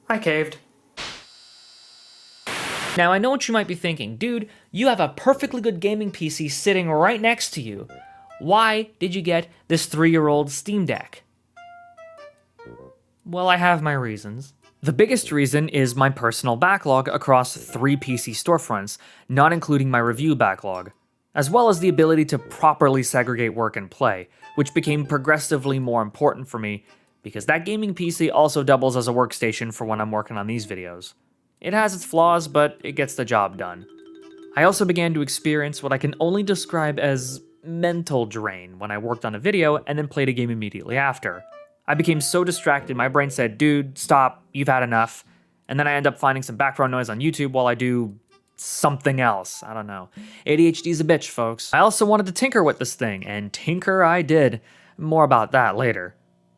I caved. Now, I know what you might be thinking. Dude, you have a perfectly good gaming PC sitting right next to you. Why did you get this 3-year-old Steam Deck? Well, I have my reasons. The biggest reason is my personal backlog across 3 PC storefronts, not including my review backlog, as well as the ability to properly segregate work and play, which became progressively more important for me because that gaming PC also doubles as a workstation for when I'm working on these videos. It has its flaws, but it gets the job done. I also began to experience what I can only describe as mental drain when I worked on a video and then played a game immediately after. I became so distracted, my brain said, dude, stop, you've had enough. And then I end up finding some background noise on YouTube while I do something else. I don't know. ADHD's a bitch, folks. I also wanted to tinker with this thing, and tinker I did. More about that later.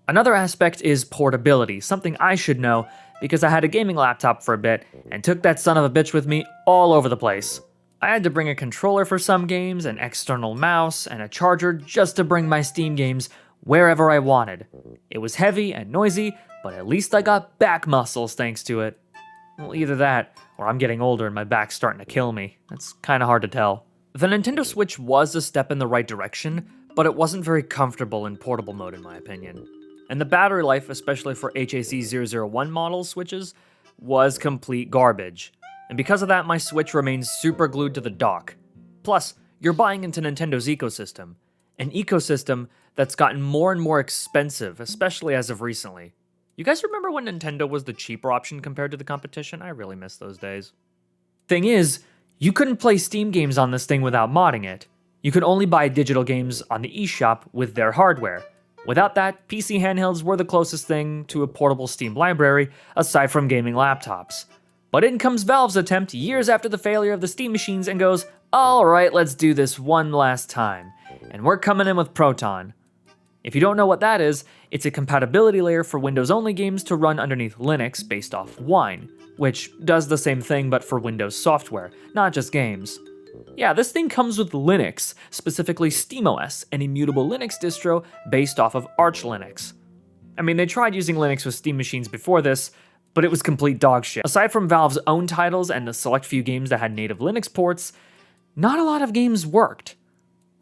Another aspect is portability, something I should know because I had a gaming laptop for a bit and took that son of a bitch with me all over the place. I had to bring a controller for some games, an external mouse, and a charger just to bring my Steam games wherever I wanted. It was heavy and noisy, but at least I got back muscles thanks to it. Well, either that, or I'm getting older and my back's starting to kill me. That's kinda hard to tell. The Nintendo Switch was a step in the right direction, but it wasn't very comfortable in portable mode in my opinion. And the battery life, especially for HAC001 model Switches, was complete garbage. And because of that, my Switch remains super glued to the dock. Plus, you're buying into Nintendo's ecosystem. An ecosystem that's gotten more and more expensive, especially as of recently. You guys remember when Nintendo was the cheaper option compared to the competition? I really miss those days. Thing is, you couldn't play Steam games on this thing without modding it. You could only buy digital games on the eShop with their hardware. Without that, PC handhelds were the closest thing to a portable Steam library, aside from gaming laptops. But in comes Valve's attempt years after the failure of the Steam machines and goes, alright, let's do this one last time. And we're coming in with Proton. If you don't know what that is, it's a compatibility layer for Windows-only games to run underneath Linux based off Wine, which does the same thing but for Windows software, not just games. Yeah, this thing comes with Linux, specifically SteamOS, an immutable Linux distro based off of Arch Linux. I mean, they tried using Linux with Steam machines before this, but it was complete dog shit. Aside from Valve's own titles and the select few games that had native Linux ports, not a lot of games worked.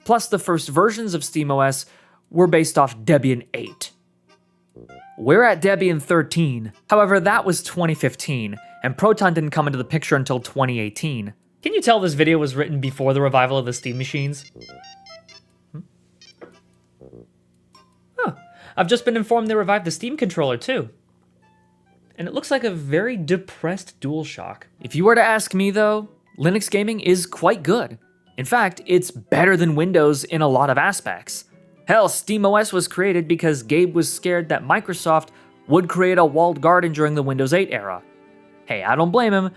Plus, the first versions of SteamOS were based off Debian 8. We're at Debian 13. However, that was 2015, and Proton didn't come into the picture until 2018. Can you tell this video was written before the revival of the Steam machines? Huh. I've just been informed they revived the Steam controller too. And it looks like a very depressed DualShock. If you were to ask me though, Linux gaming is quite good. In fact, it's better than Windows in a lot of aspects. Hell, SteamOS was created because Gabe was scared that Microsoft would create a walled garden during the Windows 8 era. Hey, I don't blame him,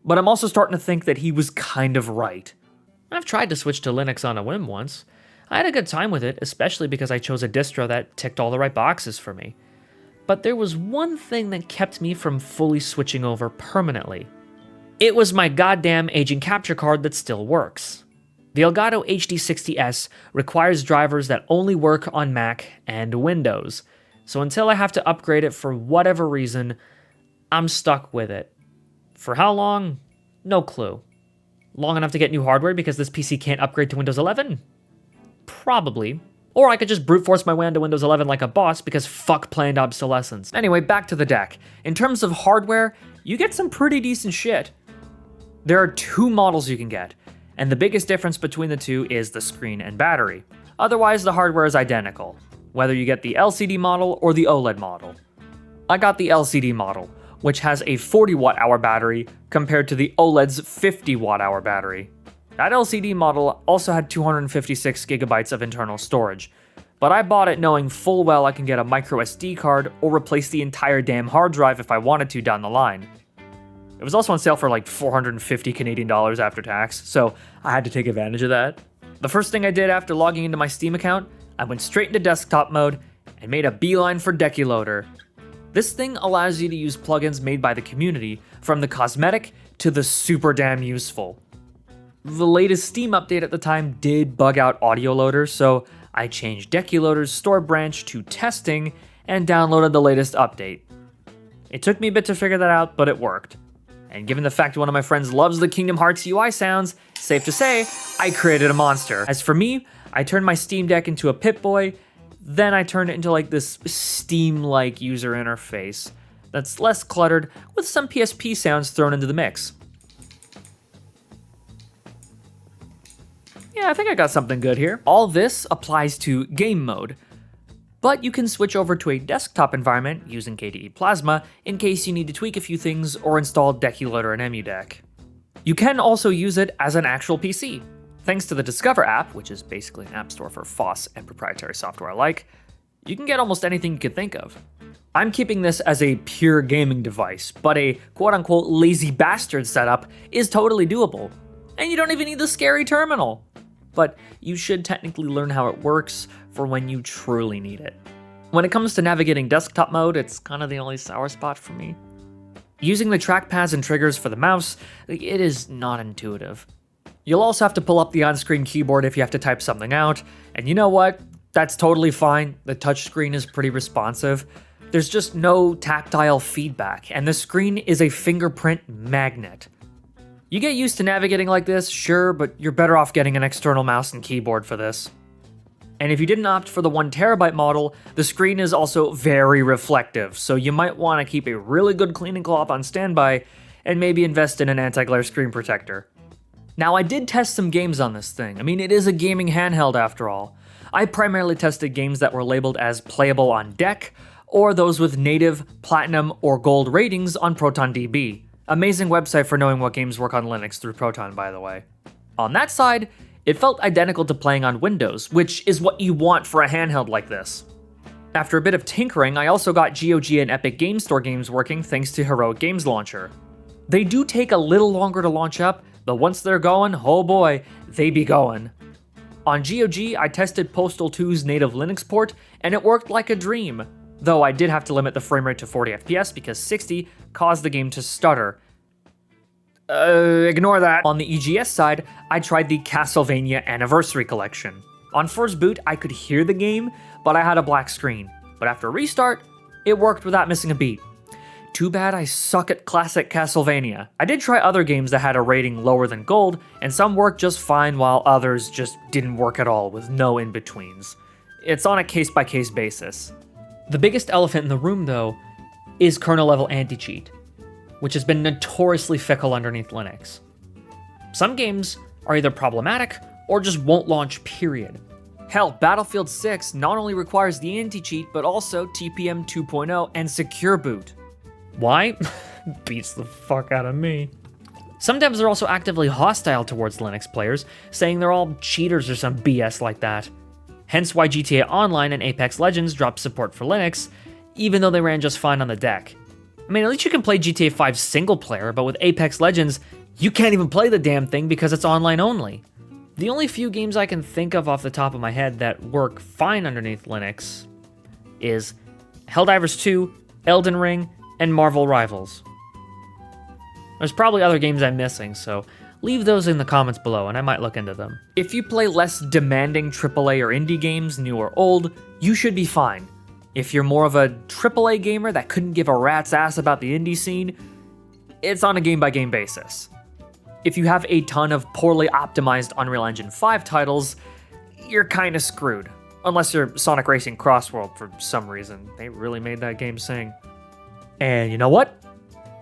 but I'm also starting to think that he was kind of right. I've tried to switch to Linux on a whim once. I had a good time with it, especially because I chose a distro that ticked all the right boxes for me. But there was one thing that kept me from fully switching over permanently. It was my goddamn agent capture card that still works. The Elgato HD60S requires drivers that only work on Mac and Windows, so until I have to upgrade it for whatever reason, I'm stuck with it. For how long? No clue. Long enough to get new hardware because this PC can't upgrade to Windows 11? Probably. Or I could just brute force my way onto Windows 11 like a boss because fuck planned obsolescence. Anyway, back to the deck. In terms of hardware, you get some pretty decent shit. There are 2 models you can get, and the biggest difference between the two is the screen and battery. Otherwise, the hardware is identical, whether you get the LCD model or the OLED model. I got the LCD model, which has a 40 watt-hour battery compared to the OLED's 50 watt-hour battery. That LCD model also had 256 gigabytes of internal storage, but I bought it knowing full well I can get a micro SD card or replace the entire damn hard drive if I wanted to down the line. It was also on sale for like 450 Canadian dollars after tax, so I had to take advantage of that. The first thing I did after logging into my Steam account, I went straight into desktop mode and made a beeline for Decky Loader. This thing allows you to use plugins made by the community, from the cosmetic to the super damn useful. The latest Steam update at the time did bug out Audio Loader, so I changed Decky Loader's store branch to testing and downloaded the latest update. It took me a bit to figure that out, but it worked. And given the fact one of my friends loves the Kingdom Hearts UI sounds, safe to say, I created a monster. As for me, I turned my Steam Deck into a Pip-Boy, then I turned it into like this Steam-like user interface that's less cluttered with some PSP sounds thrown into the mix. Yeah, I think I got something good here. All this applies to game mode, but you can switch over to a desktop environment using KDE Plasma in case you need to tweak a few things or install Decky Loader and EmuDeck. You can also use it as an actual PC. Thanks to the Discover app, which is basically an app store for FOSS and proprietary software alike, you can get almost anything you could think of. I'm keeping this as a pure gaming device, but a quote-unquote lazy bastard setup is totally doable. And you don't even need the scary terminal. But you should technically learn how it works for when you truly need it. When it comes to navigating desktop mode, it's kind of the only sour spot for me. Using the trackpads and triggers for the mouse, it is not intuitive. You'll also have to pull up the on-screen keyboard if you have to type something out, and you know what? That's totally fine. The touchscreen is pretty responsive. There's just no tactile feedback, and the screen is a fingerprint magnet. You get used to navigating like this, sure, but you're better off getting an external mouse and keyboard for this. And if you didn't opt for the 1TB model, the screen is also very reflective, so you might want to keep a really good cleaning cloth on standby and maybe invest in an anti-glare screen protector. Now, I did test some games on this thing. I mean, it is a gaming handheld after all. I primarily tested games that were labeled as playable on deck, or those with native, platinum, or gold ratings on ProtonDB. Amazing website for knowing what games work on Linux through Proton, by the way. On that side, it felt identical to playing on Windows, which is what you want for a handheld like this. After a bit of tinkering, I also got GOG and Epic Game Store games working thanks to Heroic Games Launcher. They do take a little longer to launch up, but once they're going, oh boy, they be going. On GOG, I tested Postal 2's native Linux port, and it worked like a dream. Though I did have to limit the framerate to 40 FPS because 60 caused the game to stutter. Ignore that. On the EGS side, I tried the Castlevania Anniversary Collection. On first boot, I could hear the game, but I had a black screen. But after restart, it worked without missing a beat. Too bad I suck at classic Castlevania. I did try other games that had a rating lower than gold, and some worked just fine while others just didn't work at all with no in-betweens. It's on a case-by-case basis. The biggest elephant in the room, though, is kernel-level anti-cheat, which has been notoriously fickle underneath Linux. Some games are either problematic or just won't launch, period. Hell, Battlefield 6 not only requires the anti-cheat, but also TPM 2.0 and secure boot. Why? Beats the fuck out of me. Some devs are also actively hostile towards Linux players, saying they're all cheaters or some BS like that. Hence why GTA Online and Apex Legends dropped support for Linux, even though they ran just fine on the deck. I mean, at least you can play GTA 5 single player, but with Apex Legends, you can't even play the damn thing because it's online only. The only few games I can think of off the top of my head that work fine underneath Linux is Helldivers 2, Elden Ring, and Marvel Rivals. There's probably other games I'm missing, so leave those in the comments below and I might look into them. If you play less demanding AAA or indie games, new or old, you should be fine. If you're more of a AAA gamer that couldn't give a rat's ass about the indie scene, it's on a game-by-game basis. If you have a ton of poorly optimized Unreal Engine 5 titles, you're kinda screwed. Unless you're Sonic Racing Crossworld for some reason. They really made that game sing. And you know what?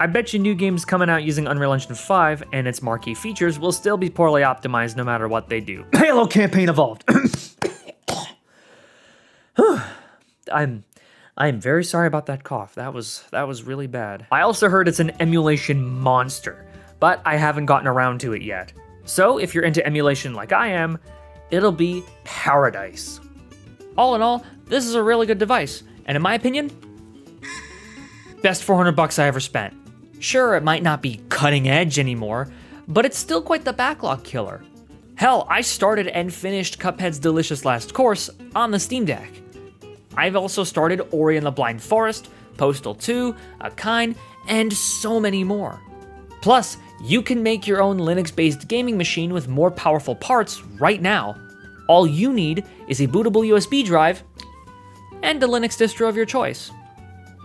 I bet you new games coming out using Unreal Engine 5 and its marquee features will still be poorly optimized no matter what they do. Halo Campaign Evolved! I'm very sorry about that cough. That was really bad. I also heard it's an emulation monster, but I haven't gotten around to it yet. So if you're into emulation like I am, it'll be paradise. All in all, this is a really good device, and in my opinion, best $400 I ever spent. Sure, it might not be cutting edge anymore, but it's still quite the backlog killer. Hell, I started and finished Cuphead's Delicious Last Course on the Steam Deck. I've also started Ori and the Blind Forest, Postal 2, Akine, and so many more. Plus, you can make your own Linux-based gaming machine with more powerful parts right now. All you need is a bootable USB drive and a Linux distro of your choice.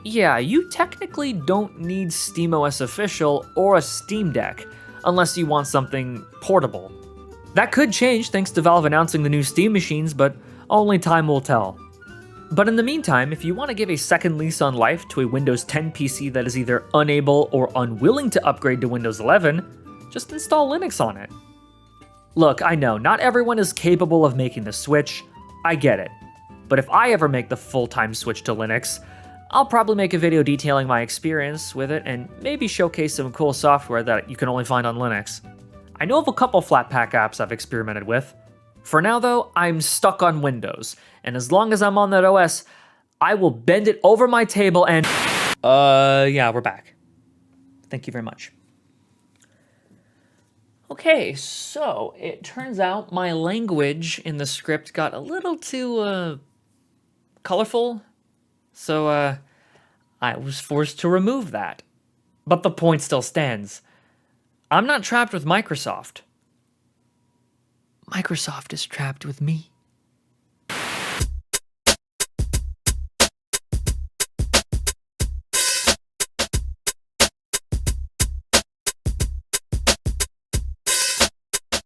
Yeah, you technically don't need SteamOS Official or a Steam Deck, unless you want something portable. That could change thanks to Valve announcing the new Steam machines, but only time will tell. But in the meantime, if you want to give a second lease on life to a Windows 10 PC that is either unable or unwilling to upgrade to Windows 11, just install Linux on it. Look, I know, not everyone is capable of making the switch, I get it. But if I ever make the full-time switch to Linux, I'll probably make a video detailing my experience with it and maybe showcase some cool software that you can only find on Linux. I know of a couple Flatpak apps I've experimented with. For now though, I'm stuck on Windows, and as long as I'm on that OS, I will bend it over my table and... yeah, we're back. Thank you very much. Okay, so it turns out my language in the script got a little too, colorful, so, I was forced to remove that. But the point still stands. I'm not trapped with Microsoft. Microsoft is trapped with me.